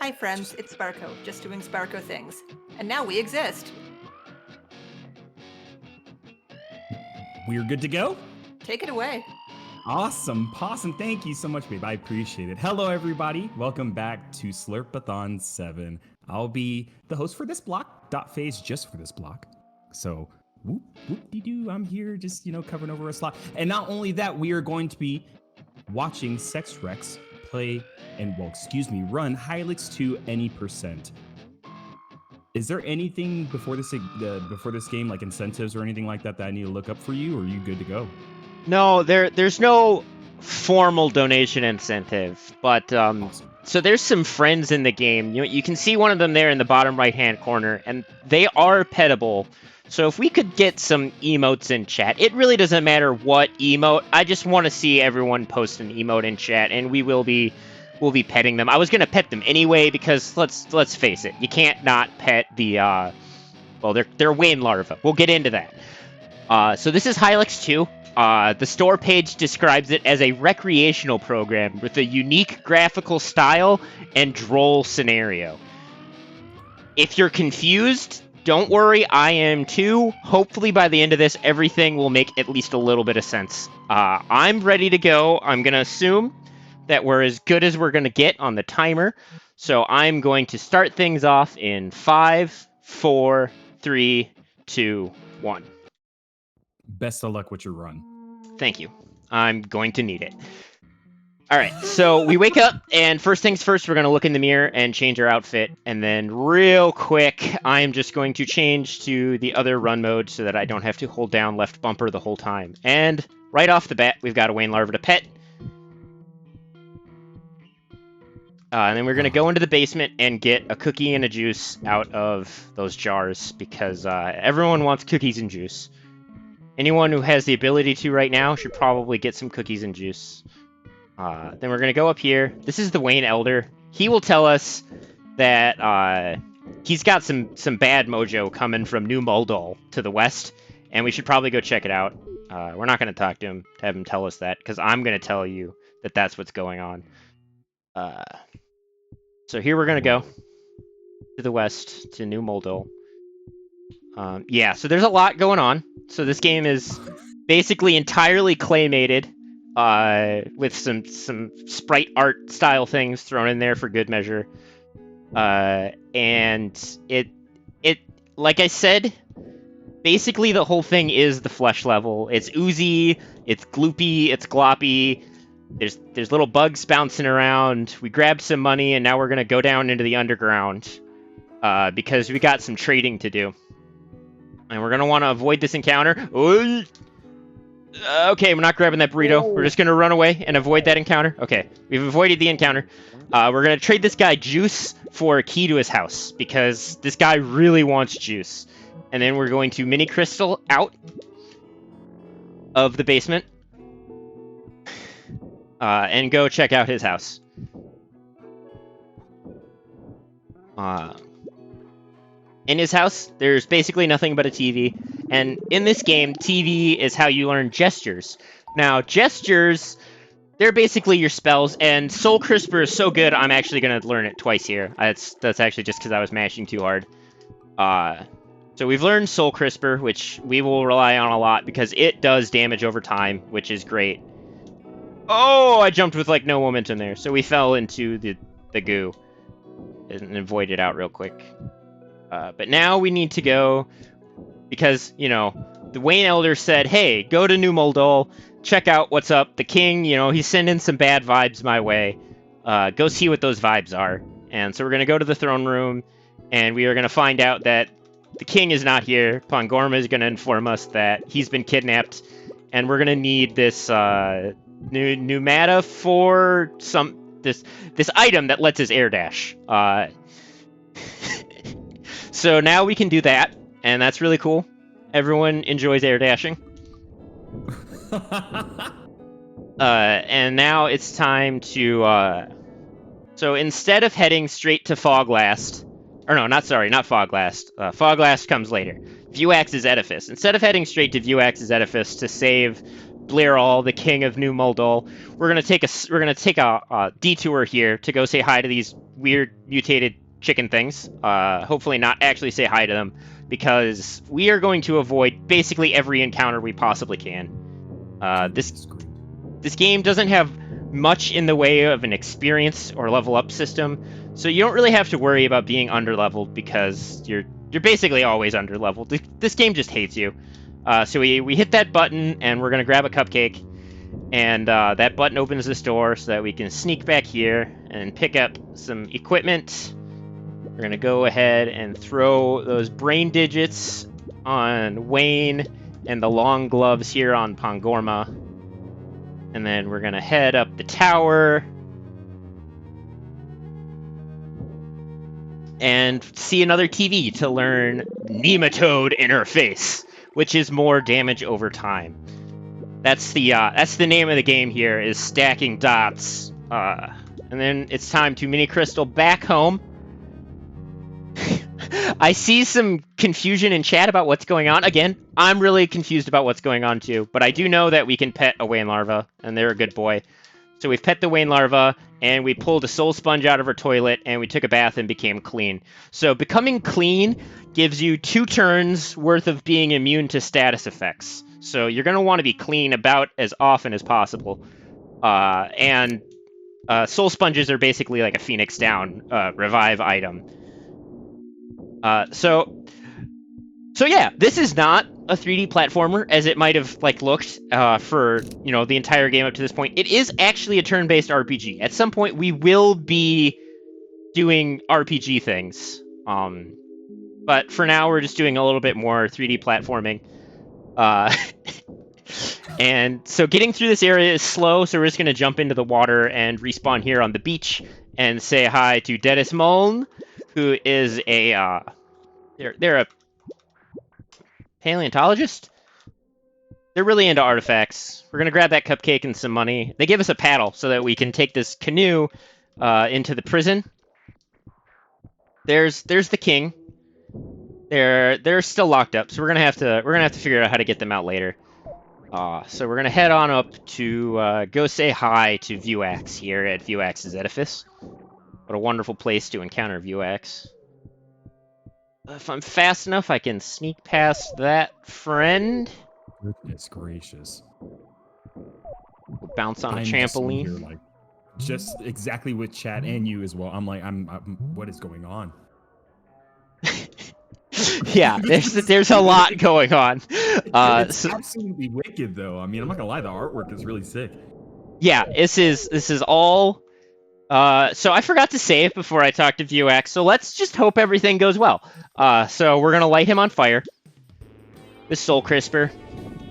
Hi friends, it's Sparko, just doing Sparko things. And now we exist. We're good to go? Take it away. Awesome. Possum, thank you so much, babe. I appreciate it. Hello, everybody. Welcome back to Slurpathon 7. I'll be the host for this block. Dotface just for this block. So, whoop-de-doo, I'm here just, covering over a slot. And not only that, we are going to be watching Seckswrecks play and, run Hylics to any percent. Is there anything before this game, like incentives or anything like that I need to look up for you, or are you good to go? No, there's no formal donation incentive, but Awesome. so there's some friends in the game. You can see one of them there in the bottom right-hand corner, and they are petable. So if we could get some emotes in chat, it really doesn't matter what emote. I just want to see everyone post an emote in chat, and we'll be petting them. I was gonna pet them anyway because let's face it, you can't not pet the they're Wayne larvae. We'll get into that. So this is Hylics 2. The store page describes it as a recreational program with a unique graphical style and droll scenario. If you're confused, don't worry, I am too. Hopefully by the end of this, everything will make at least a little bit of sense. I'm ready to go. I'm going to assume that we're as good as we're going to get on the timer. So I'm going to start things off in 5, 4, 3, 2, 1. Best of luck with your run. Thank you. I'm going to need it. All right, so we wake up, and first things first, we're going to look in the mirror and change our outfit. And then real quick, I'm just going to change to the other run mode so that I don't have to hold down left bumper the whole time. And right off the bat, we've got a Wayne larva to pet. And then we're going to go into the basement and get a cookie and a juice out of those jars because everyone wants cookies and juice. Anyone who has the ability to right now should probably get some cookies and juice. Then we're going to go up here. This is the Wayne Elder. He will tell us that he's got some bad mojo coming from New Moldol to the west, and we should probably go check it out. We're not going to talk to him to have him tell us that, because I'm going to tell you that that's what's going on. So here we're going to go to the west, to New Moldol. Yeah, so there's a lot going on. So this game is basically entirely claymated, with some sprite art style things thrown in there for good measure. And it like I said, basically the whole thing is the flesh level. It's oozy, it's gloopy, it's gloppy. There's little bugs bouncing around. We grabbed some money, and now we're gonna go down into the underground, because we got some trading to do. And we're going to want to avoid this encounter. Okay, we're not grabbing that burrito. We're just going to run away and avoid that encounter. Okay, we've avoided the encounter. We're going to trade this guy juice for a key to his house, because this guy really wants juice. And then we're going to mini crystal out of the basement and go check out his house. In his house, there's basically nothing but a TV, and in this game, TV is how you learn gestures. Now, gestures, they're basically your spells, and Soul Crisper is so good, I'm actually going to learn it twice here. That's actually just because I was mashing too hard. So we've learned Soul Crisper, which we will rely on a lot, because it does damage over time, which is great. Oh, I jumped with, like, no momentum there, so we fell into the goo and avoided it out real quick. But now we need to go, because, the Wayne Elder said, hey, go to New Moldol, check out what's up. The king, he's sending some bad vibes my way. Go see what those vibes are. And so we're going to go to the throne room, and we are going to find out that the king is not here. Pangorma is going to inform us that he's been kidnapped, and we're going to need this pneumata for this item that lets us air dash. So now we can do that, and that's really cool. Everyone enjoys air dashing. And now it's time to... So instead of heading straight to Foglast... Or no, not Foglast. Foglast comes later. Vuax's Edifice. Instead of heading straight to Vuax's Edifice to save Blairal, the king of New Moldol. We're gonna take a detour here to go say hi to these weird mutated chicken things. Hopefully not actually say hi to them, because we are going to avoid basically every encounter we possibly can. This game doesn't have much in the way of an experience or level up system, so you don't really have to worry about being underleveled, because you're basically always underleveled. This game just hates you. So we hit that button, and we're gonna grab a cupcake, and that button opens this door so that we can sneak back here and pick up some equipment. We're gonna go ahead and throw those brain digits on Wayne and the long gloves here on Pangorma. And then we're gonna head up the tower and see another TV to learn Nematode Interface, which is more damage over time. That's the name of the game here, is stacking dots. And then it's time to mini crystal back home. I see some confusion in chat about what's going on. Again, I'm really confused about what's going on too, but I do know that we can pet a Wayne larva, and they're a good boy. So we've pet the Wayne larva, and we pulled a soul sponge out of her toilet, and we took a bath and became clean. So becoming clean gives you 2 turns worth of being immune to status effects. So you're going to want to be clean about as often as possible. And soul sponges are basically like a Phoenix Down revive item. So yeah, this is not a 3D platformer as it might have looked for the entire game up to this point. It is actually a turn-based RPG. At some point, we will be doing RPG things. But for now, we're just doing a little bit more 3D platforming. And so getting through this area is slow, so we're just going to jump into the water and respawn here on the beach and say hi to Dennis Muln, who is a they're a paleontologist. They're really into artifacts. We're gonna grab that cupcake and some money. They give us a paddle so that we can take this canoe into the prison. There's the king. They're still locked up, so we're gonna have to figure out how to get them out later. So we're gonna head on up to go say hi to Vuax here at Vuax's edifice. What a wonderful place to encounter Vuax. If I'm fast enough, I can sneak past that friend. Goodness gracious. We'll bounce on a trampoline. Just exactly with chat and you as well. I'm what is going on? Yeah, there's a lot going on. It's absolutely wicked, though. I mean, I'm not gonna lie, the artwork is really sick. Yeah, this is all. So I forgot to save before I talked to Vuax, so let's just hope everything goes well. So we're gonna light him on fire with Soul Crisper.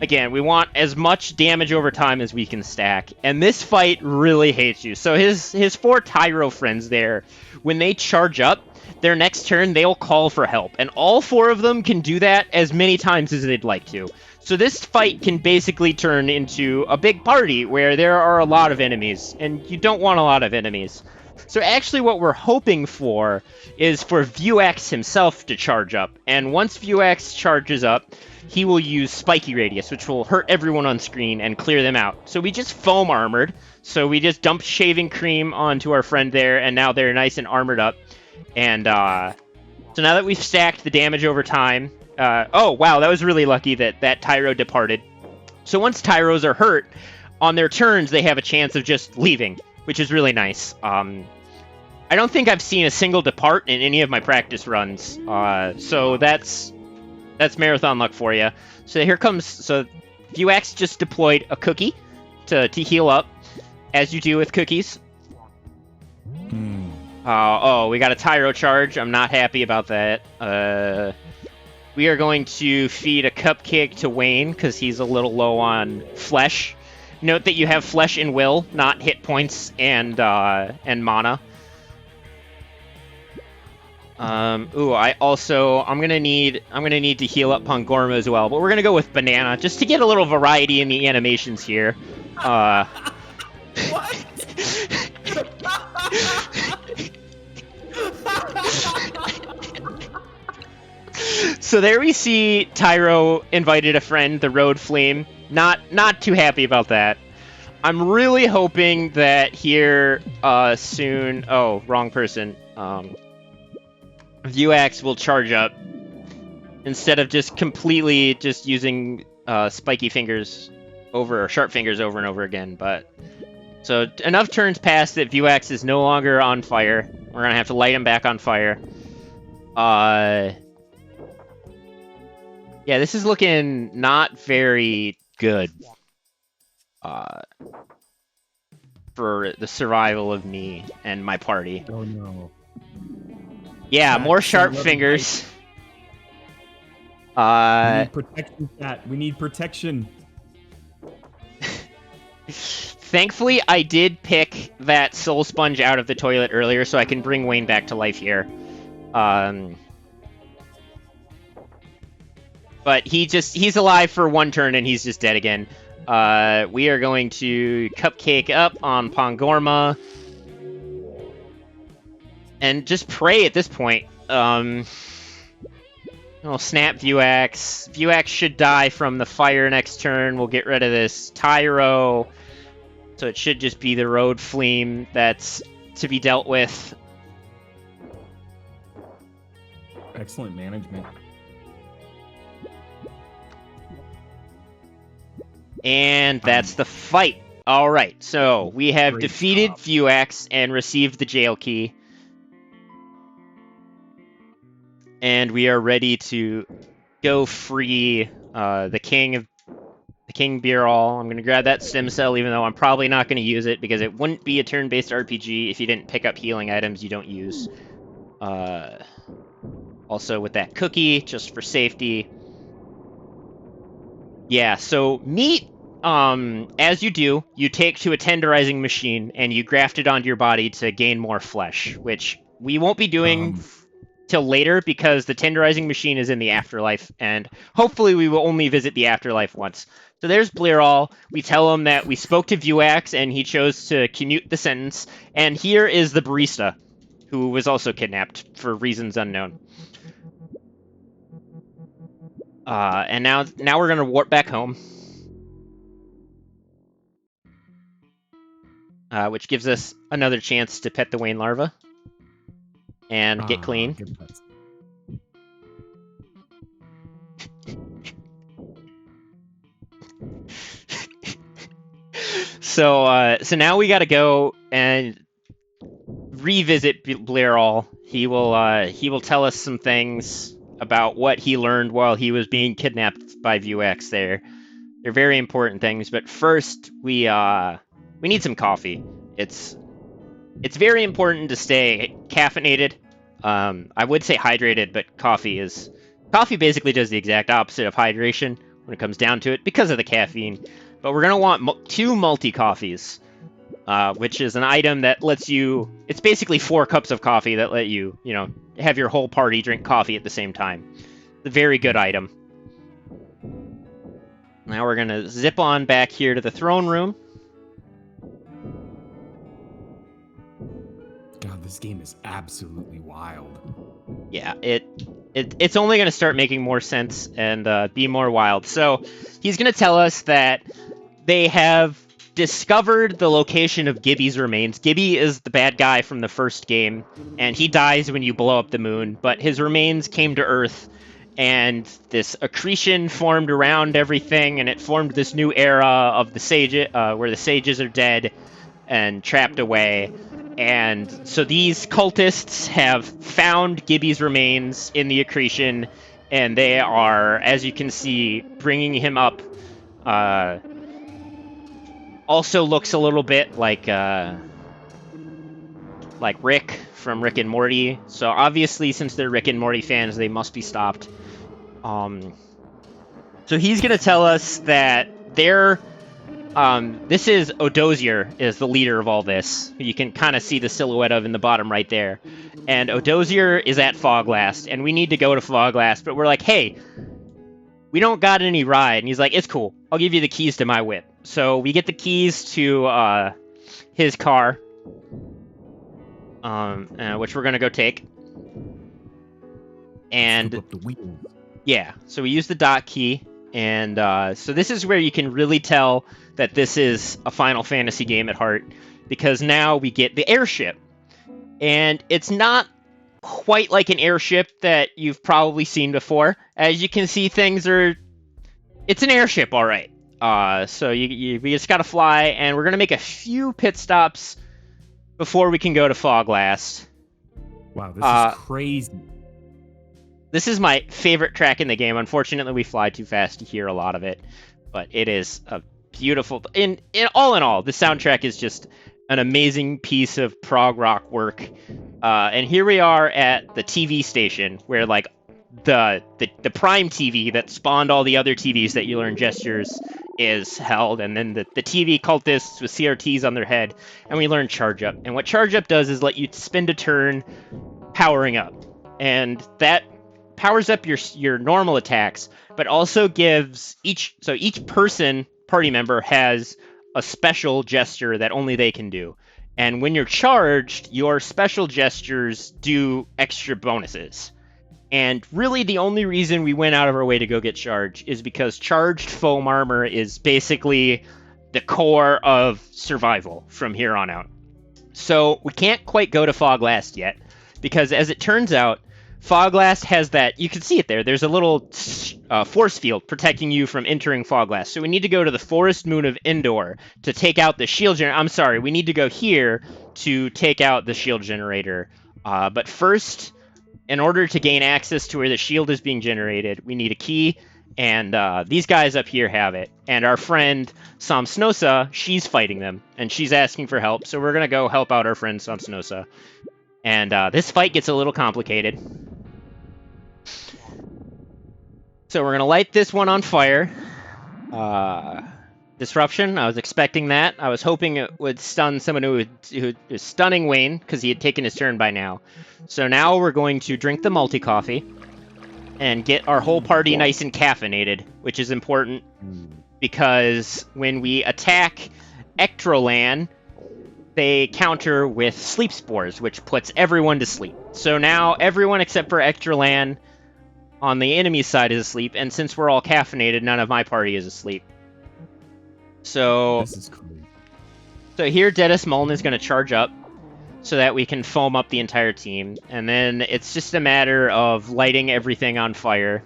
Again, we want as much damage over time as we can stack, and this fight really hates you. So his 4 Tyro friends there, when they charge up, their next turn they'll call for help, and all 4 of them can do that as many times as they'd like to. So this fight can basically turn into a big party where there are a lot of enemies, and you don't want a lot of enemies. So actually what we're hoping for is for Vuax himself to charge up, and once Vuax charges up, he will use Spiky Radius, which will hurt everyone on screen and clear them out. So we just foam armored, so we just dump shaving cream onto our friend there, and now they're nice and armored up. And so now that we've stacked the damage over time, oh wow, that was really lucky that Tyro departed. So once Tyros are hurt, on their turns they have a chance of just leaving, which is really nice. I don't think I've seen a single depart in any of my practice runs, so that's marathon luck for you. So here comes, so Vuax just deployed a cookie to heal up, as you do with cookies. Oh, we got a Tyro charge. I'm not happy about that. We are going to feed a cupcake to Wayne because he's a little low on flesh. Note that you have flesh and will, not hit points and mana. I'm gonna need to heal up Pangorma as well, but we're gonna go with banana just to get a little variety in the animations here. What? So there we see Tyro invited a friend, the Road Flame, Not too happy about that. I'm really hoping that here soon. Oh, wrong person. Vuax will charge up instead of just completely just using spiky fingers or sharp fingers over and over again. But so enough turns passed that Vuax is no longer on fire. We're gonna have to light him back on fire. Yeah, this is looking not very good. For the survival of me and my party. Oh no. Yeah, Chat, more sharp love fingers. We need protection, chat. We need protection. Thankfully, I did pick that soul sponge out of the toilet earlier, so I can bring Wayne back to life here. But he's alive for one turn and he's just dead again. We are going to cupcake up on Pongorma. And just pray at this point. Oh, snap Vuax. Vuax should die from the fire next turn. We'll get rid of this Tyro. So it should just be the Road Fleam that's to be dealt with. Excellent management. And that's the fight. All right, so we have Great defeated job. Vuax and received the jail key. And we are ready to go free the King Beerall. I'm going to grab that stem cell, even though I'm probably not going to use it, because it wouldn't be a turn-based RPG if you didn't pick up healing items you don't use. Also with that cookie, just for safety. Yeah, so meat, as you do, you take to a tenderizing machine and you graft it onto your body to gain more flesh, which we won't be doing till later because the tenderizing machine is in the afterlife, and hopefully we will only visit the afterlife once. So there's Blearall. We tell him that we spoke to Vuax and he chose to commute the sentence, and here is the barista, who was also kidnapped for reasons unknown. And now we're gonna warp back home, which gives us another chance to pet the Wayne larva and get clean. Good pets. So now we gotta go and revisit Blearall. He will tell us some things about what he learned while he was being kidnapped by Vuax there. They're very important things, but first we need some coffee. It's very important to stay caffeinated. I would say hydrated, but coffee basically does the exact opposite of hydration when it comes down to it because of the caffeine. But we're gonna want 2 multi-coffees, which is an item that lets you... It's basically 4 cups of coffee that let you, have your whole party drink coffee at the same time. It's a very good item. Now we're gonna zip on back here to the throne room. God, this game is absolutely wild. Yeah, it's only gonna start making more sense and be more wild. So he's gonna tell us that they have discovered the location of Gibby's remains. Gibby is the bad guy from the first game, and he dies when you blow up the moon, but his remains came to Earth, and this accretion formed around everything, and it formed this new era of the sages, where the sages are dead and trapped away. And so these cultists have found Gibby's remains in the accretion, and they are, as you can see, bringing him up. Also looks a little bit like Rick from Rick and Morty. So obviously, since they're Rick and Morty fans, they must be stopped. So he's gonna tell us that this is Odozier is the leader of all this. You can kind of see the silhouette of in the bottom right there. And Odozier is at Foglast, and we need to go to Foglast, but we're like, hey, we don't got any ride. And he's like, it's cool. I'll give you the keys to my whip. So we get the keys to his car, which we're going to go take. And Scoop up the wheels. yeah, so we use the dot key. And so this is where you can really tell that this is a Final Fantasy game at heart, because now we get the airship. And it's not quite like an airship that you've probably seen before. As you can see, it's an airship, all right. So we just gotta fly, and we're gonna make a few pit stops before we can go to Foglast. Wow, this is crazy. This is my favorite track in the game. Unfortunately, we fly too fast to hear a lot of it, but it is a beautiful. In all, the soundtrack is just an amazing piece of prog rock work. And here we are at the TV station, where like the prime TV that spawned all the other TVs that you learn gestures is held, and then the TV cultists with CRTs on their head, and we learn Charge Up. And what Charge Up does is let you spend a turn powering up, and that powers up your normal attacks, but also gives each party member has a special gesture that only they can do. And when you're charged, your special gestures do extra bonuses. And really the only reason we went out of our way to go get charged is because charged foam armor is basically the core of survival from here on out. So we can't quite go to Foglast yet, because as it turns out, Foglast has that, you can see it there, there's a little force field protecting you from entering Foglast. So we need to go to the Forest Moon of Endor to take out the shield generator. I'm sorry, we need to go here to take out the shield generator. But first, in order to gain access to where the shield is being generated, we need a key, and these guys up here have it. And our friend Samsnosa, she's fighting them, and she's asking for help, so we're going to go help out our friend Samsnosa. And this fight gets a little complicated. So we're going to light this one on fire. Disruption, I was expecting that. I was hoping it would stun someone who is stunning Wayne, because he had taken his turn by now. So now we're going to drink the multi-coffee and get our whole party nice and caffeinated, which is important, because when we attack Ectrolan, they counter with sleep spores, which puts everyone to sleep. So now everyone except for Ectrolan on the enemy side is asleep, and since we're all caffeinated, none of my party is asleep. So This is crazy. So here Dennis Mullen is going to charge up so that we can foam up the entire team, and then it's just a matter of lighting everything on fire.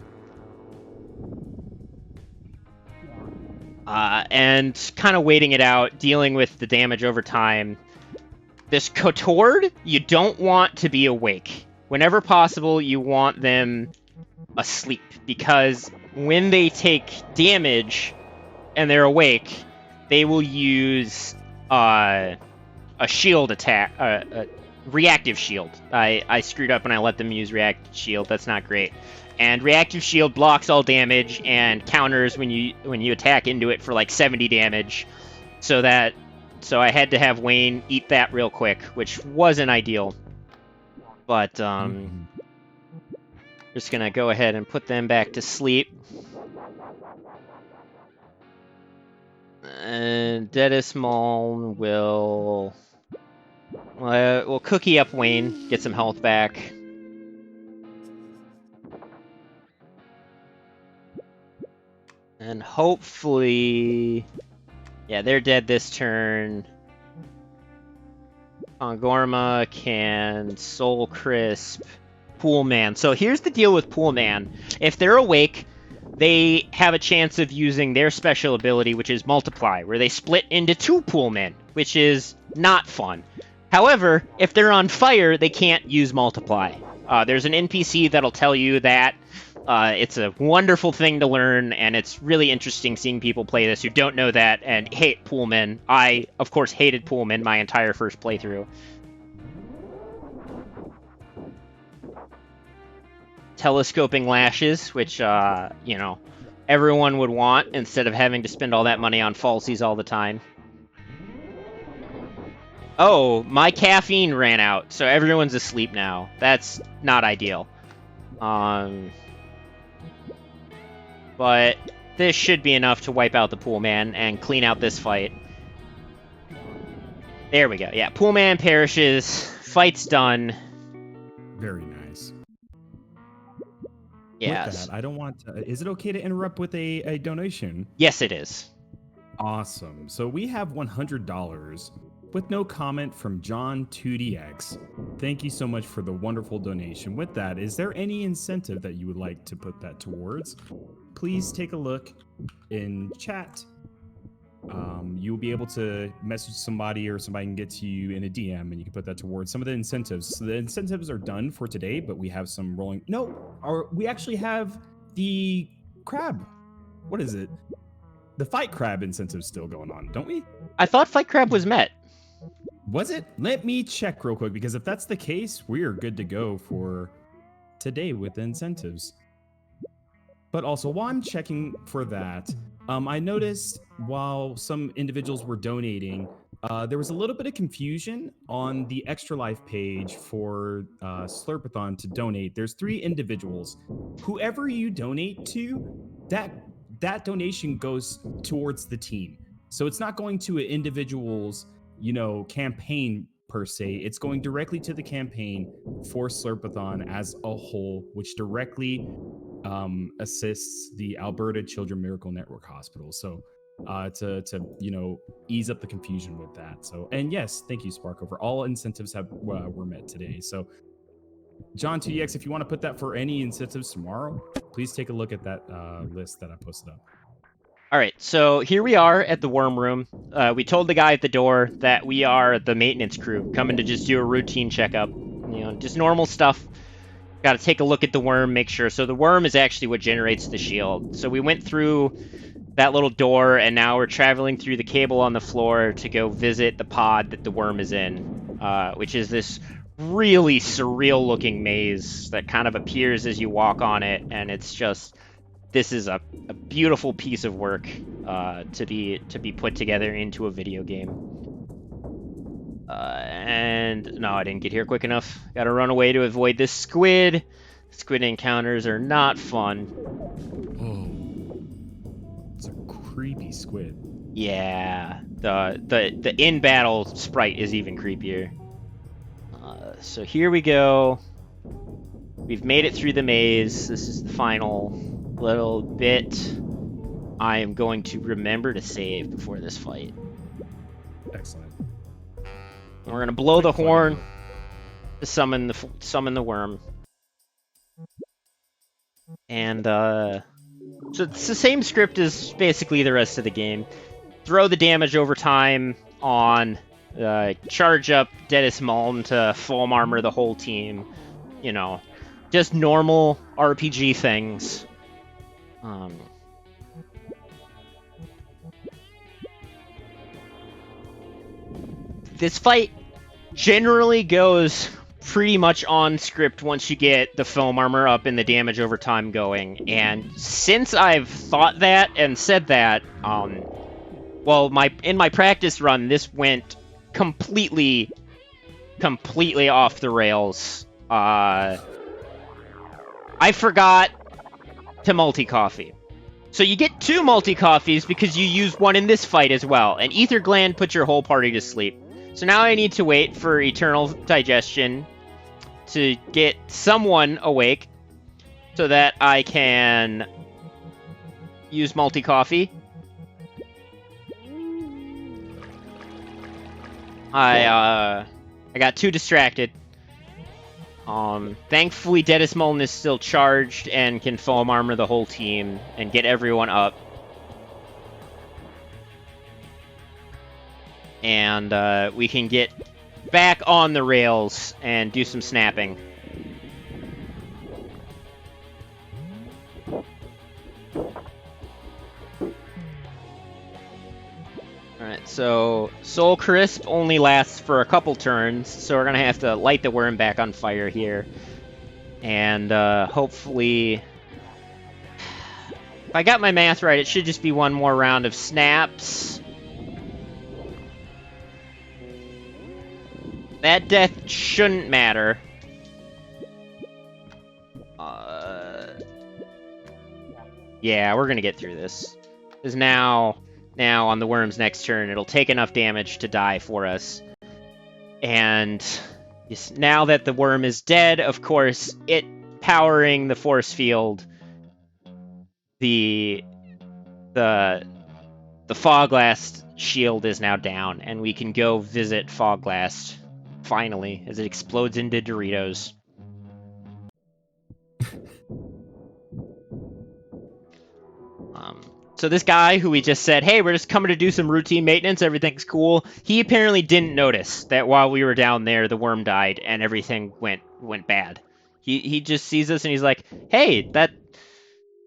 And kind of waiting it out, dealing with the damage over time. This Kotord, you don't want to be awake. Whenever possible, you want them asleep, because when they take damage and they're awake, they will use a shield attack, a reactive shield. I screwed up and I let them use reactive shield. That's not great. And reactive shield blocks all damage and counters when you attack into it for like 70 damage. So I had to have Wayne eat that real quick, which wasn't ideal. But just gonna go ahead and put them back to sleep. And Dennis Mullen will cookie up Wayne, get some health back. And hopefully, yeah, they're dead this turn. Kongorma can Soul Crisp Poolman. So here's the deal with Poolman. If they're awake, they have a chance of using their special ability, which is Multiply, where they split into 2 Poolmen, which is not fun. However, if they're on fire, they can't use Multiply. There's an NPC that'll tell you that. It's a wonderful thing to learn, and it's really interesting seeing people play this who don't know that and hate Poolmen. I, of course, hated Poolmen my entire first playthrough. Telescoping Lashes, which, everyone would want instead of having to spend all that money on falsies all the time. Oh, my caffeine ran out, so everyone's asleep now. That's not ideal. But this should be enough to wipe out the Poolman and clean out this fight. There we go. Yeah, Poolman perishes. Fight's done. Very nice. Yeah. With that, I don't want to, is it okay to interrupt with a donation? Yes, it is. Awesome. So we have $100 with no comment from John 2DX. Thank you so much for the wonderful donation. With that, is there any incentive that you would like to put that towards? Please take a look in chat. You'll be able to message somebody or somebody can get to you in a DM and you can put that towards some of the incentives. So the incentives are done for today, but we have some rolling. We actually have the crab. What is it? The fight crab incentive still going on, don't we? I thought Fight Crab was met. Was it? Let me check real quick, because if that's the case, we are good to go for today with the incentives. But also, while I'm checking for that, I noticed while some individuals were donating, there was a little bit of confusion on the Extra Life page for Slurpathon to donate. There's 3 individuals. Whoever you donate to, that donation goes towards the team. So it's not going to an individual's, campaign per se. It's going directly to the campaign for Slurpathon as a whole, which directly assists the Alberta Children Miracle Network Hospital. So to ease up the confusion with that. So, and yes, thank you, Sparkover. All incentives were met today. So John 2DX, if you want to put that for any incentives tomorrow, please take a look at that list that I posted up. All right, so here we are at the worm room. We told the guy at the door that we are the maintenance crew coming to just do a routine checkup. Just normal stuff. Got to take a look at the worm, make sure. So the worm is actually what generates the shield. So we went through that little door, and now we're traveling through the cable on the floor to go visit the pod that the worm is in, which is this really surreal-looking maze that kind of appears as you walk on it, and it's just... This is a beautiful piece of work to be put together into a video game. And no, I didn't get here quick enough. Gotta run away to avoid this squid. Squid encounters are not fun. Oh, it's a creepy squid. Yeah, the in-battle sprite is even creepier. So here we go. We've made it through the maze. This is the final little bit. I am going to remember to save before this fight. Excellent. And we're gonna blow the horn to summon the worm. And so it's the same script as basically the rest of the game. Throw the damage over time on, charge up Dennis Malm to foam armor the whole team. Just normal RPG things. This fight generally goes pretty much on script once you get the foam armor up and the damage over time going. And since I've thought that and said that, in my practice run, this went completely off the rails. I forgot to multi-coffee. So you get 2 multi-coffees because you use one in this fight as well. And Ether Gland puts your whole party to sleep. So now I need to wait for Eternal Digestion to get someone awake so that I can use multi-coffee. I got too distracted. Thankfully, Dennis Mullen is still charged and can foam armor the whole team and get everyone up. And we can get back on the rails and do some snapping. Alright, so Soul Crisp only lasts for a couple turns, so we're gonna have to light the worm back on fire here. And hopefully... If I got my math right, it should just be one more round of snaps. That death shouldn't matter. Yeah, we're gonna get through this. Because now on the worm's next turn, it'll take enough damage to die for us. And now that the worm is dead, of course, it powering the force field, the Foglast shield is now down, and we can go visit Foglast finally as it explodes into Doritos. So this guy who we just said, hey, we're just coming to do some routine maintenance, everything's cool, he apparently didn't notice that while we were down there, the worm died and everything went bad. He just sees us and he's like, hey,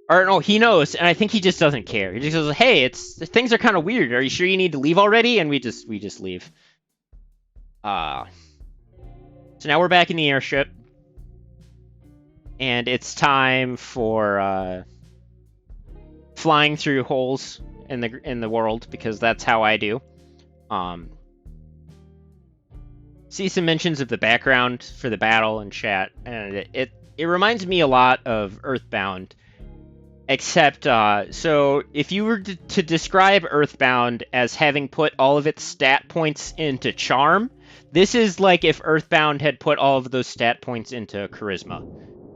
or no, he knows, and I think he just doesn't care. He just goes, hey, things are kind of weird. Are you sure you need to leave already? And we just leave. So now we're back in the airship. And it's time for flying through holes in the world, because that's how I do. See some mentions of the background for the battle in chat, and it reminds me a lot of Earthbound. Except, so if you were to describe Earthbound as having put all of its stat points into Charm, this is like if Earthbound had put all of those stat points into Charisma.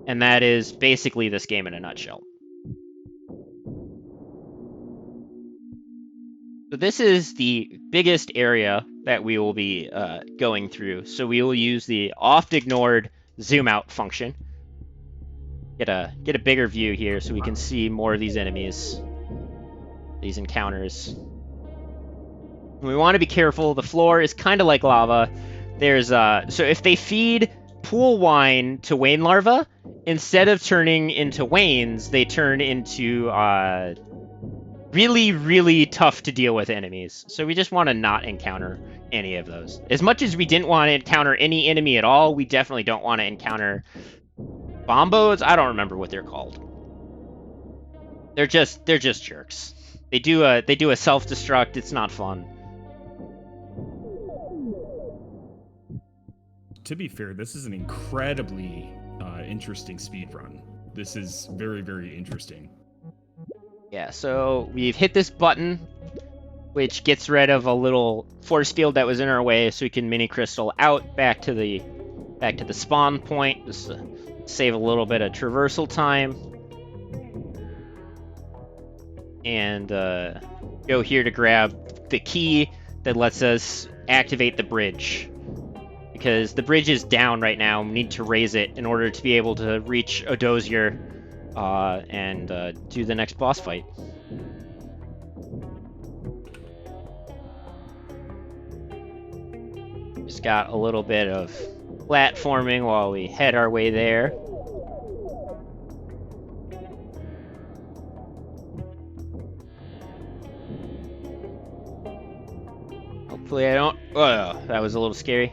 And that is basically this game in a nutshell. So this is the biggest area that we will be going through. So we will use the oft-ignored zoom out function. Get a bigger view here so we can see more of these enemies, these encounters. We want to be careful. The floor is kind of like lava. There's so if they feed pool wine to Wayne larvae, instead of turning into Waynes, they turn into really, really tough to deal with enemies. So we just want to not encounter any of those. As much as we didn't want to encounter any enemy at all, we definitely don't want to encounter Bombos. I don't remember what they're called. They're just jerks. They do a self-destruct. It's not fun. To be fair, this is an incredibly interesting speed run. This is very, very interesting. Yeah, so we've hit this button, which gets rid of a little force field that was in our way, so we can mini crystal out back to the spawn point. Just to save a little bit of traversal time. And go here to grab the key that lets us activate the bridge. Because the bridge is down right now, and we need to raise it in order to be able to reach a dozier and do the next boss fight. Just got a little bit of platforming while we head our way there. Hopefully I don't... Oh, that was a little scary.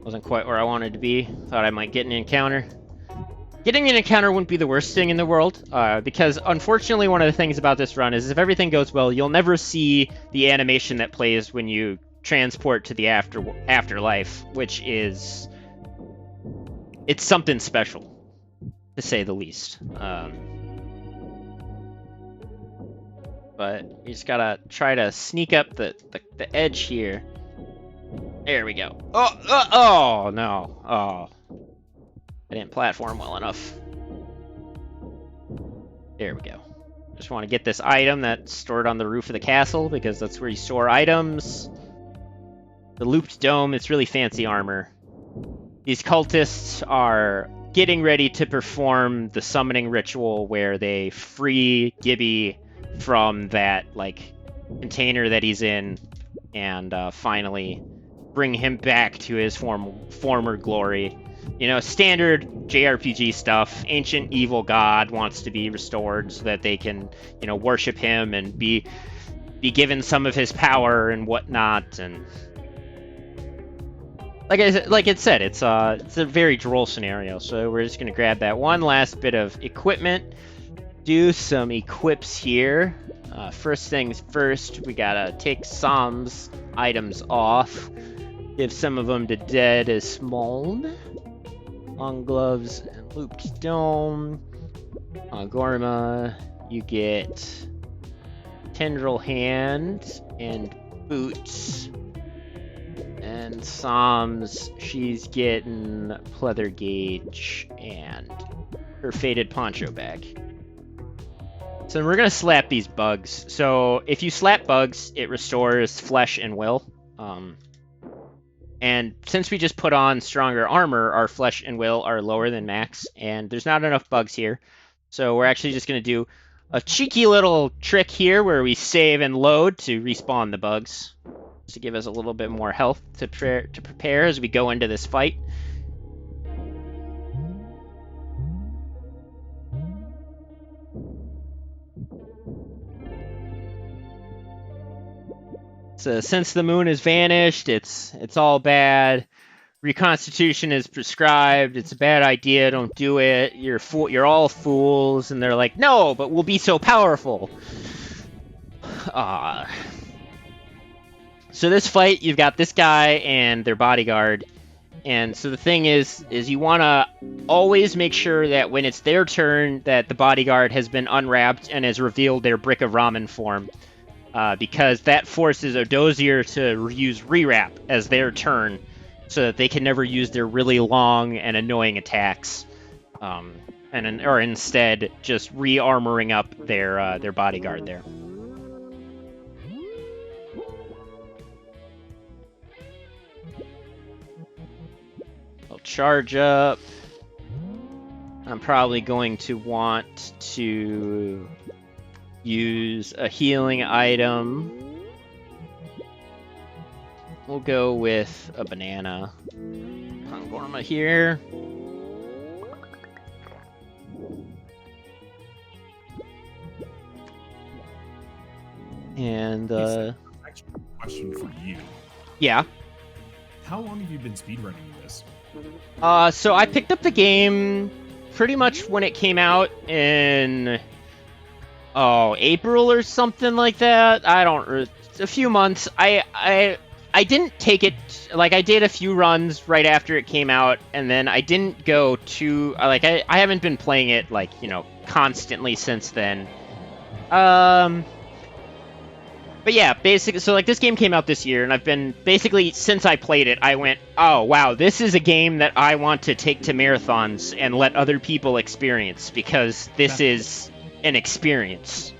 Wasn't quite where I wanted to be. Thought I might get an encounter. Getting an encounter wouldn't be the worst thing in the world, because unfortunately one of the things about this run is if everything goes well, you'll never see the animation that plays when you transport to the afterlife, which is... it's something special, to say the least. But you just gotta try to sneak up the edge here. There we go. Oh no. Oh. I didn't platform well enough. There we go. Just want to get this item that's stored on the roof of the castle, because that's where you store items. The looped dome, it's really fancy armor. These cultists are getting ready to perform the summoning ritual where they free Gibby from that, like, container that he's in and finally bring him back to his former glory. You know, standard JRPG stuff. Ancient evil god wants to be restored so that they can, you know, worship him and be given some of his power and whatnot. And like it said, it's a very droll scenario. So we're just gonna grab that one last bit of equipment, do some equips here. First things first, we gotta take Sam's items off. Give some of them to Dead as Smoln. Long gloves and looped dome. Gorma, you get tendril hand and boots. And Psalms, she's getting Pleather Gauge and her Faded Poncho bag. So we're going to slap these bugs. So if you slap bugs, it restores flesh and will. And since we just put on stronger armor, our flesh and will are lower than max, and there's not enough bugs here. So we're actually just going to do a cheeky little trick here where we save and load to respawn the bugs, to give us a little bit more health to prepare as we go into this fight. So since the moon has vanished, it's all bad. Reconstitution is prescribed. It's a bad idea. Don't do it. You're all fools. And they're like, no, but we'll be so powerful. So this fight, you've got this guy and their bodyguard. And so the thing is you want to always make sure that when it's their turn, that the bodyguard has been unwrapped and has revealed their brick of ramen form. Because that forces Odozier to use rewrap as their turn, so that they can never use their really long and annoying attacks, or instead just re-armoring up their bodyguard there. I'll charge up. I'm probably going to want to use a healing item. We'll go with a banana. Pangorma here. And Actually, a question for you. Yeah. How long have you been speedrunning this? So I picked up the game pretty much when it came out in April or something like that. A few months. I didn't take it, like, I did a few runs right after it came out, and then I didn't go to, like, I haven't been playing it, like, you know, constantly since then. But yeah, basically, so, like, this game came out this year, and I've been, basically, since I played it, I went, oh, wow, this is a game that I want to take to marathons and let other people experience, because this is an experience.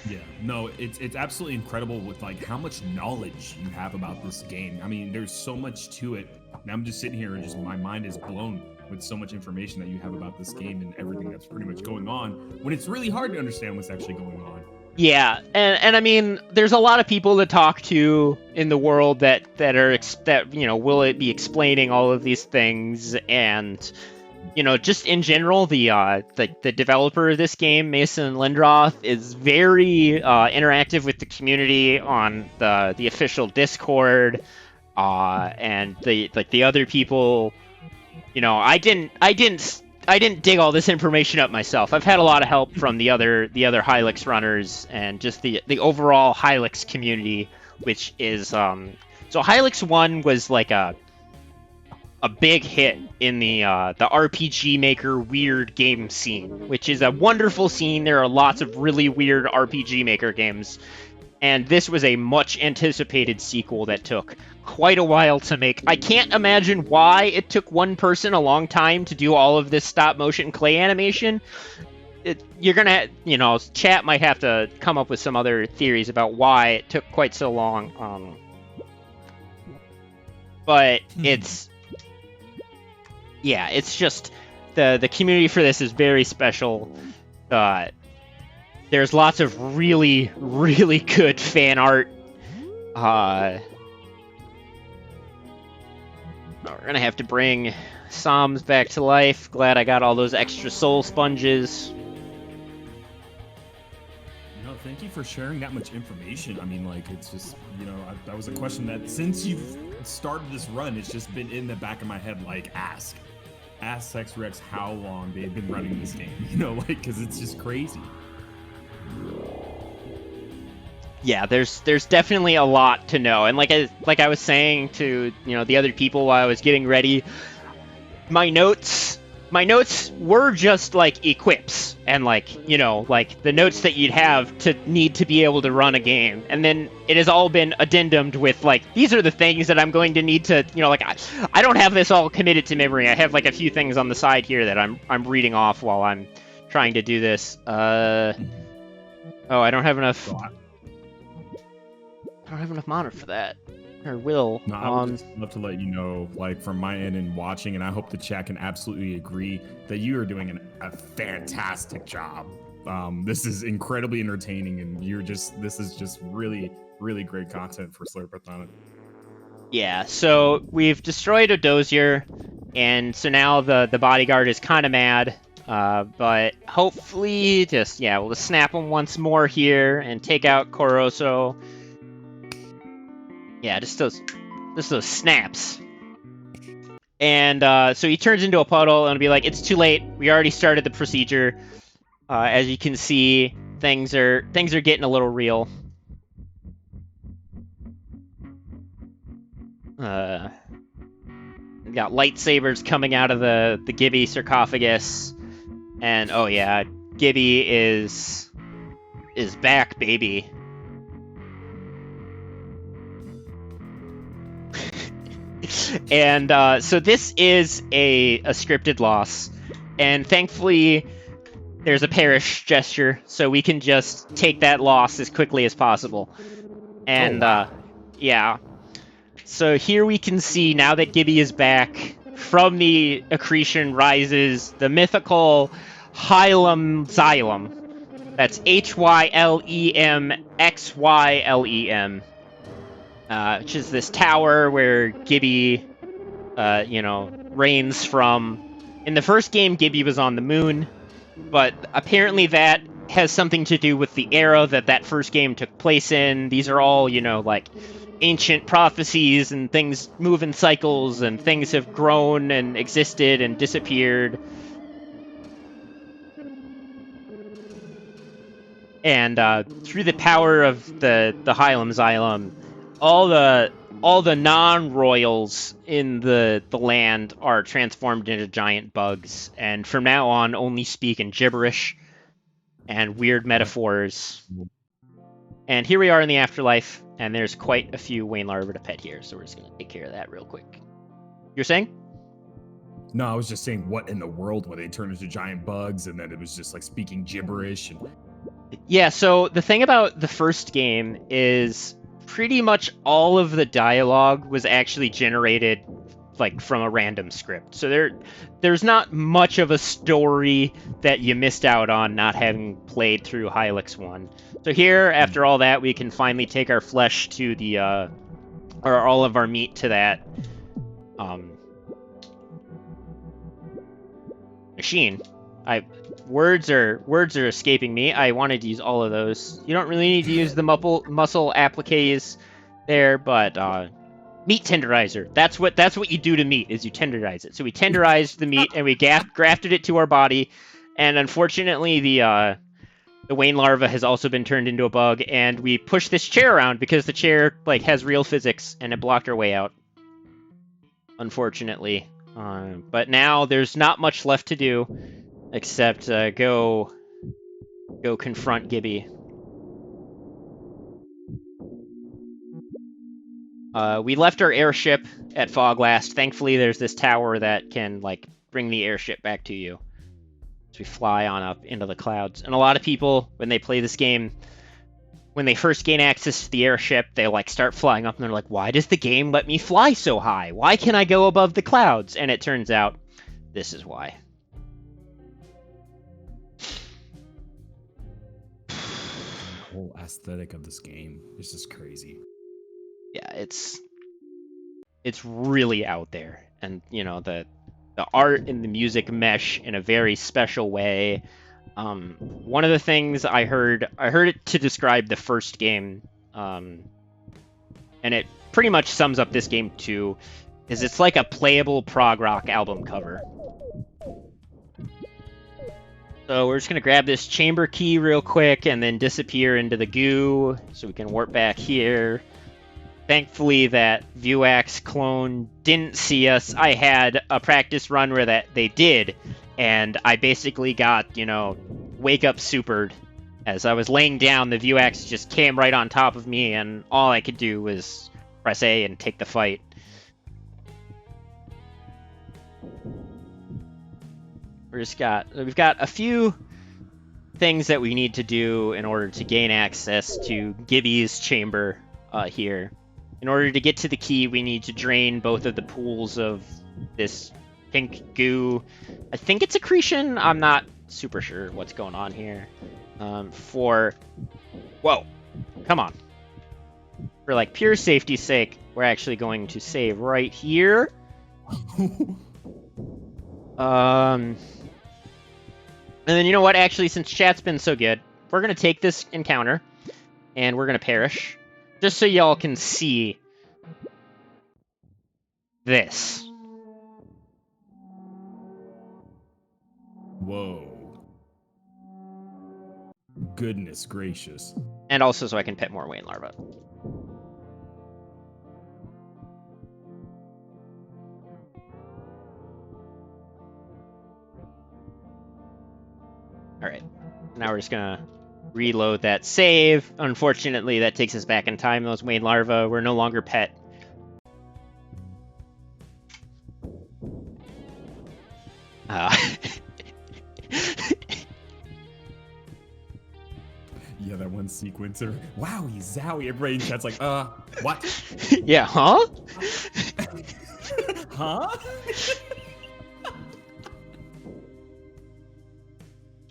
Yeah, no, it's absolutely incredible with like how much knowledge you have about this game. I mean, there's so much to it. And I'm just sitting here and just my mind is blown with so much information that you have about this game and everything that's pretty much going on, when it's really hard to understand what's actually going on. Yeah, and I mean, there's a lot of people to talk to in the world that you know, will it be explaining all of these things, and you know, just in general, the developer of this game, Mason Lindroth, is very interactive with the community on the official Discord, and the other people. You know, I didn't dig all this information up myself. I've had a lot of help from the other Hylics runners and just the overall Hylics community, which is so Hylics 1 was like a big hit in the RPG Maker weird game scene, which is a wonderful scene. There are lots of really weird RPG Maker games, and this was a much anticipated sequel that took quite a while to make. I can't imagine why it took one person a long time to do all of this stop motion clay animation. You're gonna, you know, chat might have to come up with some other theories about why it took quite so long. But it's just the community for this is very special. There's lots of really, really good fan art. We're gonna have to bring Psalms back to life. Glad I got all those extra soul sponges. You know, thank you for sharing that much information. I mean, like, it's just, you know, that was a question that since you've started this run, it's just been in the back of my head, like, ask Seckswrecks how long they've been running this game, you know, like, because it's just crazy. Yeah, there's definitely a lot to know, and like I was saying to, you know, the other people while I was getting ready, my notes my notes were just like equips and like, you know, like the notes that you'd have to need to be able to run a game. And then it has all been addendumed with like, these are the things that I'm going to need to, you know, like I don't have this all committed to memory. I have like a few things on the side here that I'm reading off while I'm trying to do this. Oh, I don't have enough. I don't have enough mana for that. Or will. No, I would just love to let you know, like from my end and watching, and I hope the chat can absolutely agree that you are doing a fantastic job. This is incredibly entertaining, and this is just really, really great content for Slurpathon. Yeah, so we've destroyed a dozier, and so now the bodyguard is kind of mad. But hopefully, we'll just snap him once more here and take out Koroso. Yeah, just those snaps. And so he turns into a puddle and will be like, it's too late. We already started the procedure. As you can see, things are getting a little real. We got lightsabers coming out of the Gibby sarcophagus. And oh yeah, Gibby is back, baby. And so this is a scripted loss, and thankfully there's a perish gesture, so we can just take that loss as quickly as possible. And yeah, so here we can see now that Gibby is back, from the accretion rises the mythical Hylics Xylem. That's HYLEMXYLEM. Which is this tower where Gibby, reigns from. In the first game, Gibby was on the moon, but apparently that has something to do with the era that first game took place in. These are all, like ancient prophecies, and things move in cycles, and things have grown and existed and disappeared. And through the power of the Hylics Xylem, all the non-royals in the land are transformed into giant bugs, and from now on only speak in gibberish and weird metaphors. And here we are in the afterlife, and there's quite a few Wayne larvae to pet here, so we're just gonna take care of that real quick. You're saying? No, I was just saying, what in the world when they turned into giant bugs, and then it was just like speaking gibberish. Yeah, so the thing about the first game is pretty much all of the dialogue was actually generated like from a random script. So there's not much of a story that you missed out on not having played through Hylics 1. So here, after all that, we can finally take our flesh to the or all of our meat to that machine. Words are escaping me. I wanted to use all of those. You don't really need to use the muscle appliques there, but meat tenderizer. That's what you do to meat, is you tenderize it. So we tenderized the meat and we grafted it to our body, and unfortunately the Wayne larva has also been turned into a bug, and we pushed this chair around because the chair like has real physics and it blocked our way out. Unfortunately. But now there's not much left to do except go confront Gibby. We left our airship at Foglast. Thankfully, there's this tower that can like bring the airship back to you. So we fly on up into the clouds. And a lot of people, when they play this game, when they first gain access to the airship, they like start flying up and they're like, why does the game let me fly so high? Why can I go above the clouds? And it turns out this is why. Whole aesthetic of this game is just crazy. Yeah, it's really out there, and the art and the music mesh in a very special way. One of the things I heard it to describe the first game, and it pretty much sums up this game too, is it's like a playable prog rock album cover. So we're just going to grab this chamber key real quick and then disappear into the goo so we can warp back here. Thankfully, that Vuax clone didn't see us. I had a practice run where they did, and I basically got, wake up supered. As I was laying down, the Vuax just came right on top of me, and all I could do was press A and take the fight. We've got a few things that we need to do in order to gain access to Gibby's chamber here. In order to get to the key, we need to drain both of the pools of this pink goo. I think it's accretion. I'm not super sure what's going on here. Whoa, come on. For like pure safety's sake, we're actually going to save right here. And then you know what? Actually, since chat's been so good, we're gonna take this encounter and we're gonna perish. Just so y'all can see this. Whoa. Goodness gracious. And also so I can pet more Wayne larvae. Alright. Now we're just gonna reload that save. Unfortunately, that takes us back in time. Those Wayne larvae were no longer pet. Yeah, that one sequencer. Wowie, zowie. Everybody in chat's like, what? Yeah, huh? Huh?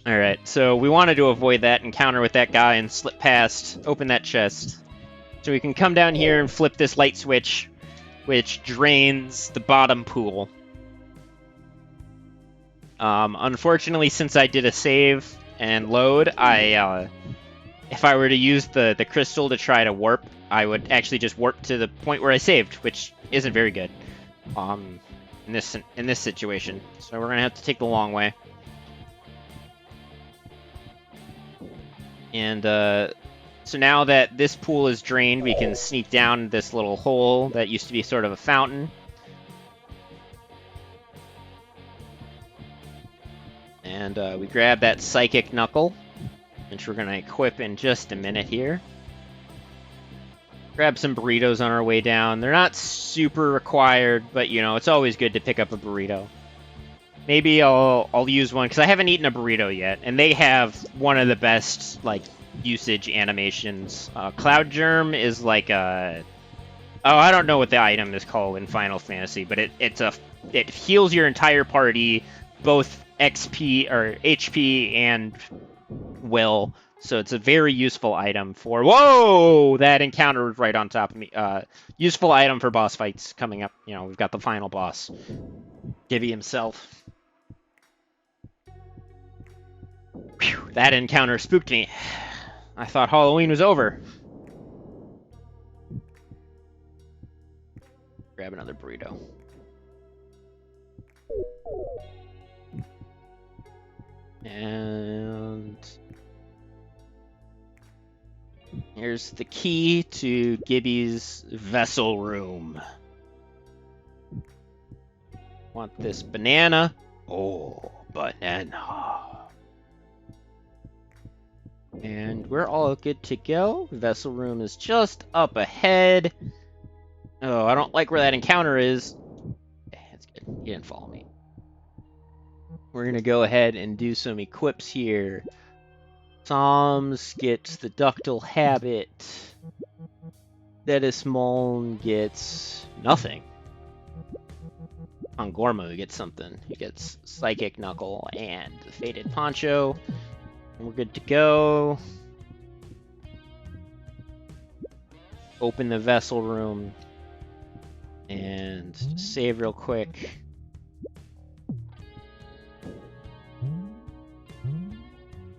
Alright, so we wanted to avoid that encounter with that guy and slip past, open that chest. So we can come down here and flip this light switch, which drains the bottom pool. Unfortunately, since I did a save and load, if I were to use the crystal to try to warp, I would actually just warp to the point where I saved, which isn't very good in this situation. So we're gonna have to take the long way. And so now that this pool is drained, we can sneak down this little hole that used to be sort of a fountain. And we grab that psychic knuckle, which we're going to equip in just a minute here. Grab some burritos on our way down. They're not super required, but it's always good to pick up a burrito. Maybe I'll use one, because I haven't eaten a burrito yet, and they have one of the best, usage animations. Cloud Germ is like a... Oh, I don't know what the item is called in Final Fantasy, but it heals your entire party, both XP, or HP, and will. So it's a very useful item for... Whoa! That encounter was right on top of me. Useful item for boss fights coming up. We've got the final boss. Gibby himself. Whew, that encounter spooked me. I thought Halloween was over. Grab another burrito. And here's the key to Gibby's vessel room. Want this banana? Oh, banana. And we're all good to go. Vessel room is just up ahead. Oh, I don't like where that encounter is. That's good. He didn't follow me. We're going to go ahead and do some equips here. Psalms gets the ductile habit. Dedismoln gets nothing. Angormo gets something. He gets Psychic Knuckle and the Faded Poncho. And we're good to go. Open the vessel room. And save real quick.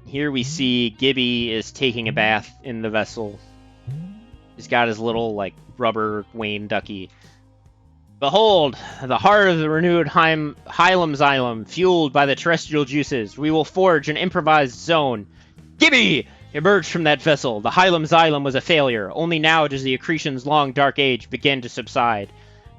Here we see Gibby is taking a bath in the vessel. He's got his little, rubber Wayne ducky. Behold, the heart of the renewed Hylium Xylem, fueled by the terrestrial juices. We will forge an improvised zone. Gibby, Emerged from that vessel, the Hylium Xylem was a failure. Only now does the accretion's long dark age begin to subside.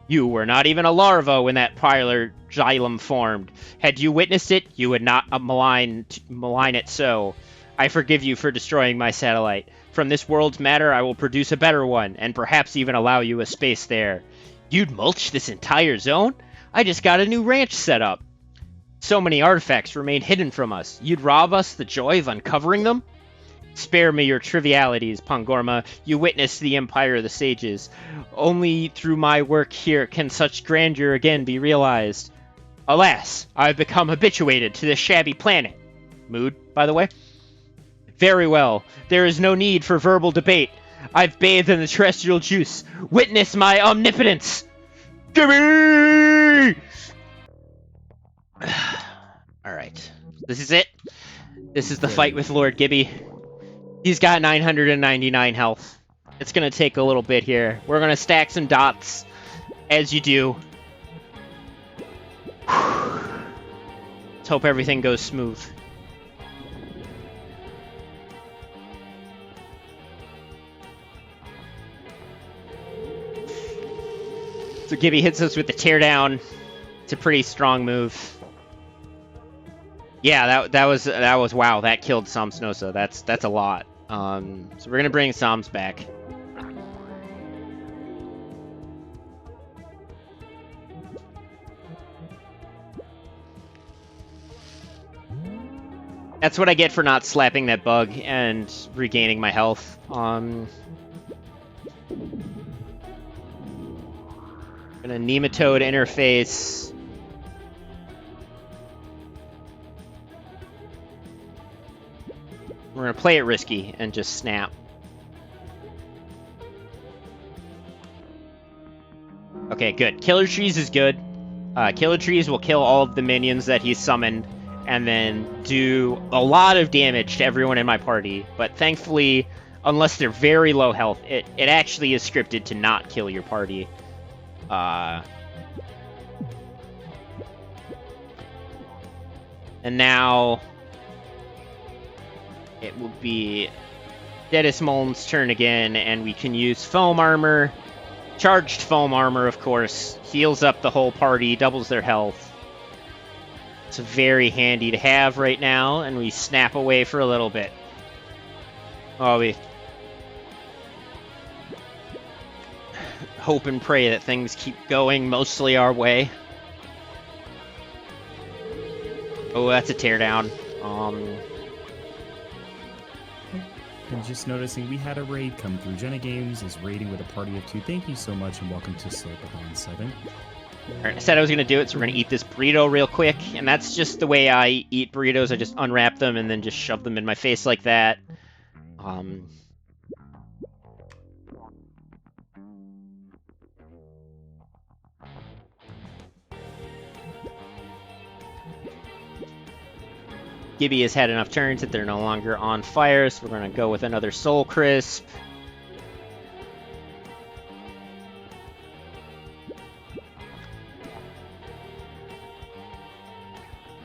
You were not even a larva when that prior xylem formed. Had you witnessed it, you would not malign it so. I forgive you for destroying my satellite. From this world's matter, I will produce a better one, and perhaps even allow you a space there. You'd mulch this entire zone? I just got a new ranch set up. So many artifacts remain hidden from us. You'd rob us the joy of uncovering them? Spare me your trivialities, Pangorma. You witnessed the Empire of the Sages. Only through my work here can such grandeur again be realized. Alas, I've become habituated to this shabby planet. Mood, by the way. Very well. There is no need for verbal debate. I've bathed in the terrestrial juice. Witness my omnipotence. Gimme! Alright. This is it. This is the fight with Lord Gibby. He's got 999 health. It's going to take a little bit here. We're going to stack some dots, as you do. Let's hope everything goes smooth. So Gibby hits us with the teardown. It's a pretty strong move. Yeah, that was wow. That killed Samsnosa. That's a lot. So we're gonna bring Sams back. That's what I get for not slapping that bug and regaining my health. Gonna nematode interface. We're going to play it risky and just snap. Okay, good. Killer Trees is good. Killer Trees will kill all of the minions that he's summoned and then do a lot of damage to everyone in my party. But thankfully, unless they're very low health, it actually is scripted to not kill your party. And now it will be Dedismoln's turn again, and we can use Foam Armor. Charged Foam Armor, of course, heals up the whole party, doubles their health. It's very handy to have right now, and we snap away for a little bit. Oh, we hope and pray that things keep going mostly our way. Oh, that's a teardown. And just noticing we had a raid come through. Jenna Games is raiding with a party of 2. Thank you so much, and welcome to Slurpathon 7. Alright, I said I was going to do it, so we're going to eat this burrito real quick. And that's just the way I eat burritos. I just unwrap them and then just shove them in my face like that. Gibby has had enough turns that they're no longer on fire, so we're going to go with another Soul Crisp.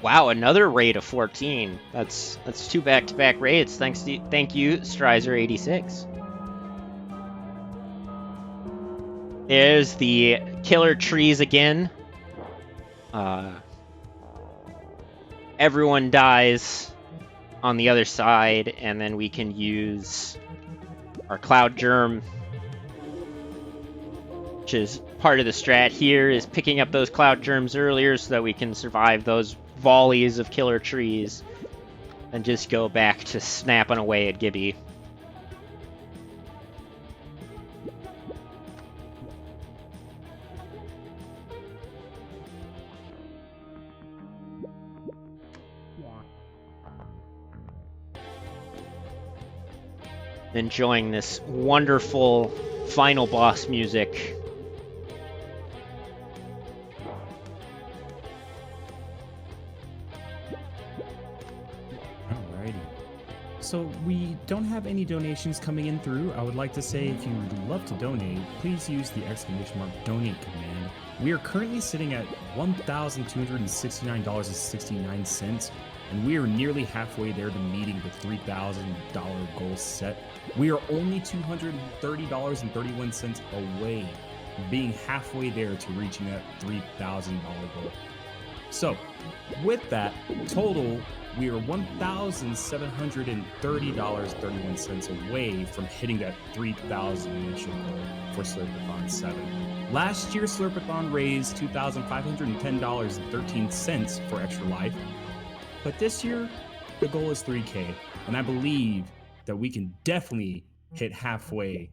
Wow, another raid of 14. That's 2 back-to-back raids. Thank you, Strizer86. There's the Killer Trees again. Everyone dies on the other side, and then we can use our Cloud Germ, which is part of the strat here, is picking up those Cloud Germs earlier so that we can survive those volleys of Killer Trees and just go back to snapping away at Gibby. Enjoying this wonderful final boss music. Alrighty. So we don't have any donations coming in through. I would like to say if you would love to donate, please use the !donate command. We are currently sitting at $1,269.69. and we are nearly halfway there to meeting the $3,000 goal set. We are only $230.31 away from being halfway there to reaching that $3,000 goal. So, with that total, we are $1,730.31 away from hitting that 3,000 initial goal for Slurpathon 7. Last year, Slurpathon raised $2,510.13 for Extra Life, but this year, the goal is 3K, and I believe that we can definitely hit halfway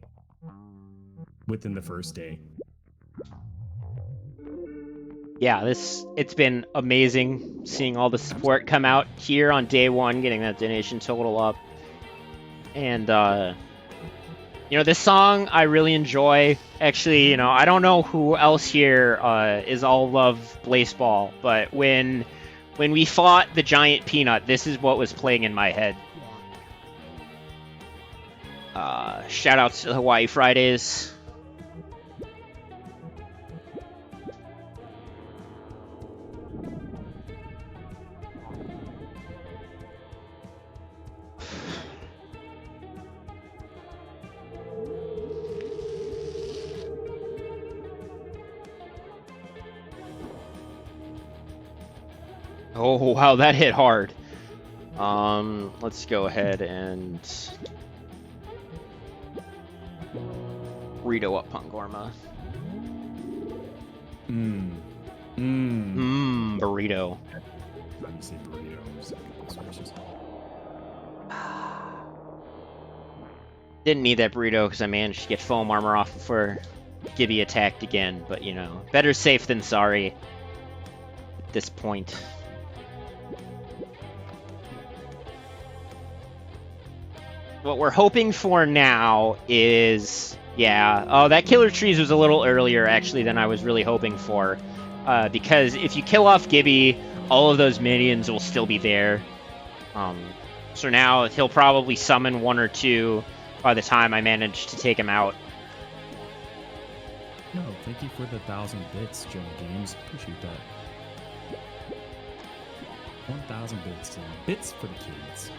within the first day. Yeah, it's been amazing seeing all the support come out here on day one, getting that donation total up. And, this song I really enjoy. Actually, I don't know who else here is all love Blaseball, but when we fought the giant peanut, this is what was playing in my head. Shout out to Hawaii Fridays. Oh, wow, that hit hard. Let's go ahead and burrito up Pangorma. Burrito. Let me say burrito. Didn't need that burrito because I managed to get foam armor off before Gibby attacked again, but better safe than sorry at this point. What we're hoping for now is, that Killer Trees was a little earlier, actually, than I was really hoping for. Because if you kill off Gibby, all of those minions will still be there. So now he'll probably summon one or two by the time I manage to take him out. No, thank you for the 1,000 bits, Joe Games. Appreciate that. 1,000 bits. Bits for the kids.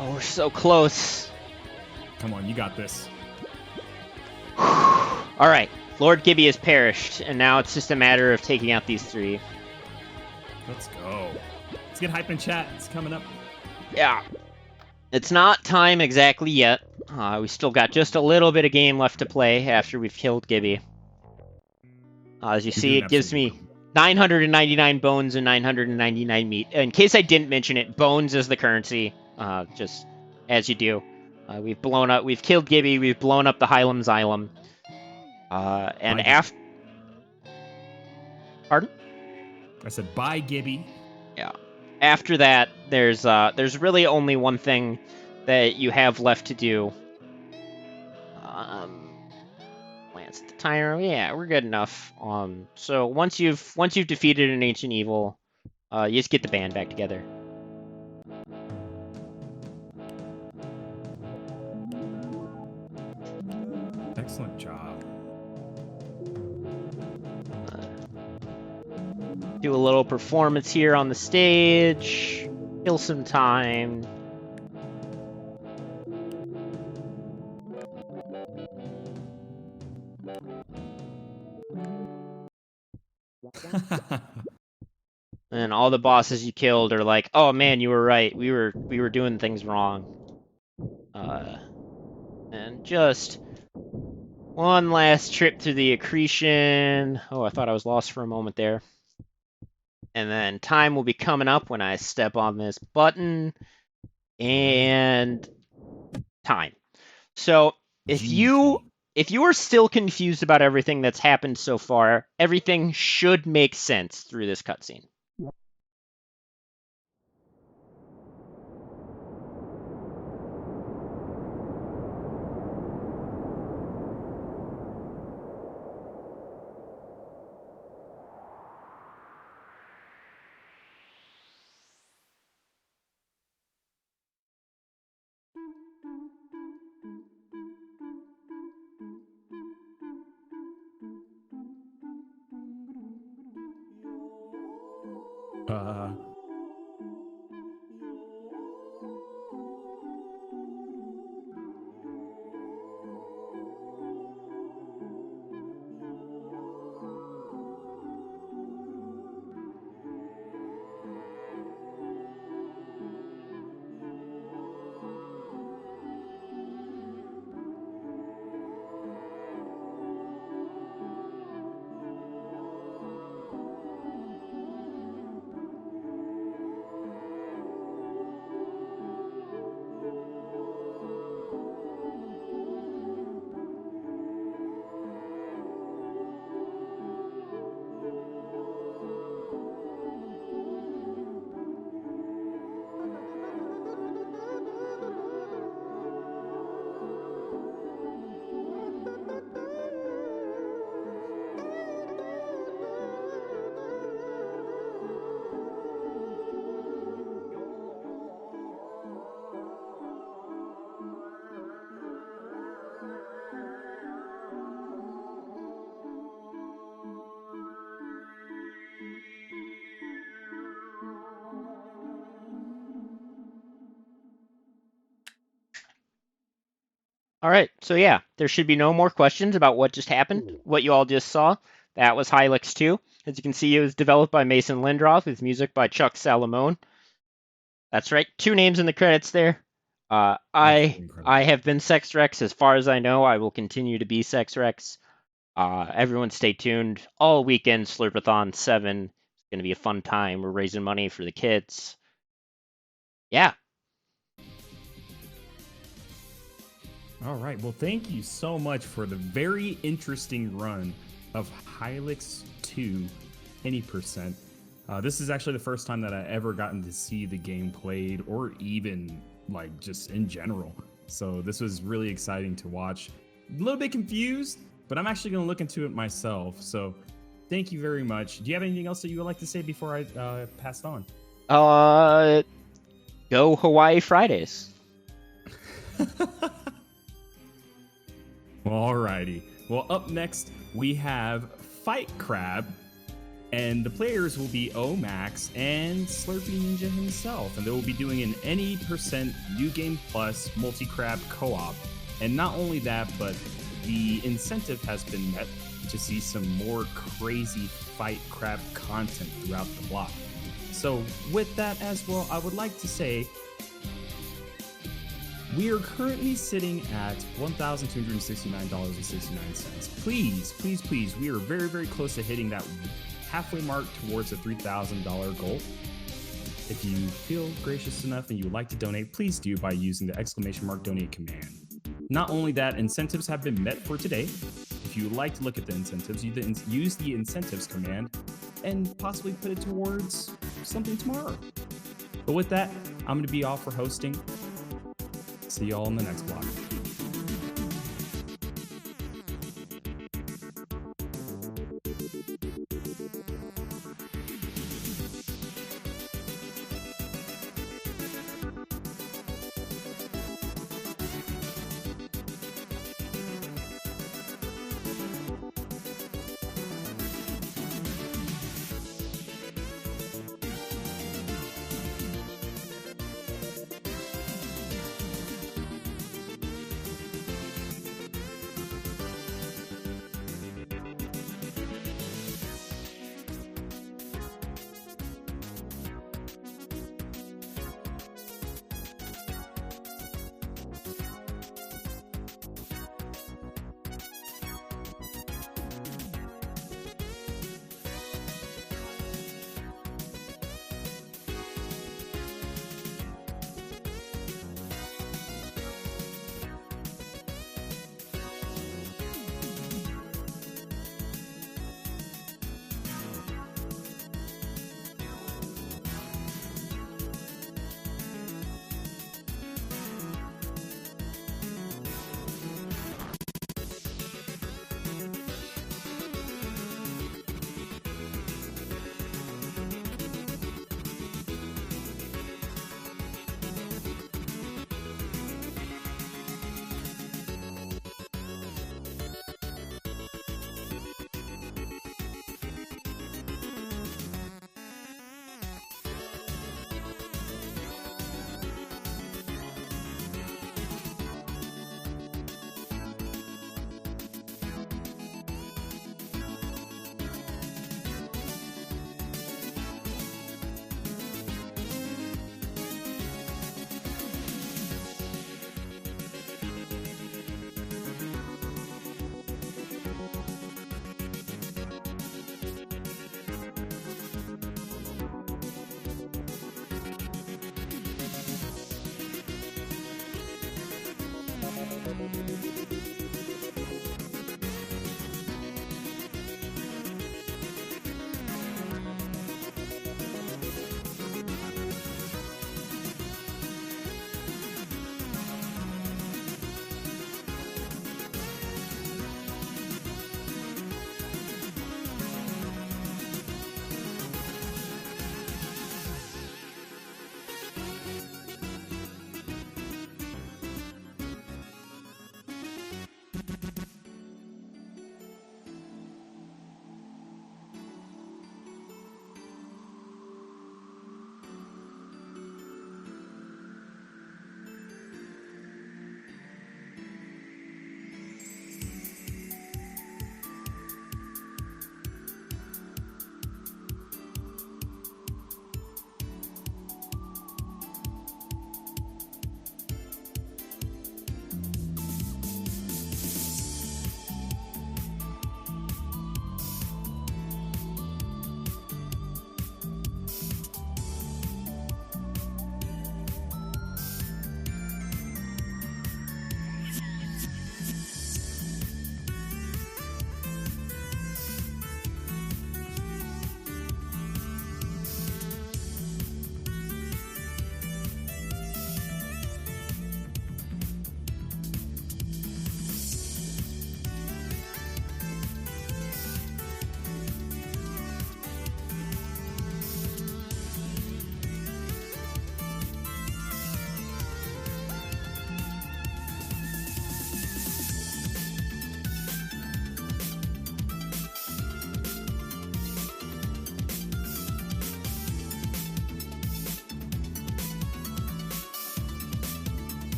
Oh, we're so close. Come on, you got this. All right, Lord Gibby has perished, and now it's just a matter of taking out these three. Let's go. Let's get hype in chat. It's coming up. Yeah. It's not time exactly yet. We still got just a little bit of game left to play after we've killed Gibby. As you see, it gives me 999 bones and 999 meat. In case I didn't mention it, bones is the currency. Just as you do. We've killed Gibby, we've blown up the Hylics Xylem. And after... Pardon? I said bye, Gibby. Yeah. After that, there's really only one thing that you have left to do. Lance the Tyrant. Yeah, we're good enough. So once you've defeated an ancient evil, you just get the band back together. Excellent job. Do a little performance here on the stage. Kill some time. And all the bosses you killed are like, "Oh man, you were right. We were doing things wrong." And just one last trip through the accretion. Oh, I thought I was lost for a moment there. And then time will be coming up when I step on this button. And time. So if you are still confused about everything that's happened so far, everything should make sense through this cutscene. All right, so yeah, there should be no more questions about what just happened. What you all just saw, that was Hylics 2. As you can see, it was developed by Mason Lindroth with music by Chuck Salamone. That's right, 2 names in the credits there. Absolutely I incredible. have been Seckswrecks. As far as I know, I will continue to be Seckswrecks. Everyone stay tuned. All weekend, Slurpathon 7. It's going to be a fun time. We're raising money for the kids. Yeah. All right. Well, thank you so much for the very interesting run of Hylics 2 Any Percent. This is actually the first time that I ever gotten to see the game played, or even like just in general. So this was really exciting to watch. A little bit confused, but I'm actually going to look into it myself. So thank you very much. Do you have anything else that you would like to say before I pass on? Go Hawaii Fridays. Alrighty. Well, up next we have Fight Crab, and the players will be Omax and Slurpy Ninja himself, and they will be doing an Any Percent New Game Plus multi-crab co-op. And not only that, but the incentive has been met to see some more crazy Fight Crab content throughout the block. So with that as well, I would like to say we are currently sitting at $1,269.69. Please, please, please, we are very, very close to hitting that halfway mark towards the $3,000 goal. If you feel gracious enough and you would like to donate, please do by using the !donate command. Not only that, incentives have been met for today. If you would like to look at the incentives, you then use the incentives command and possibly put it towards something tomorrow. But with that, I'm going to be off for hosting. See y'all in the next block.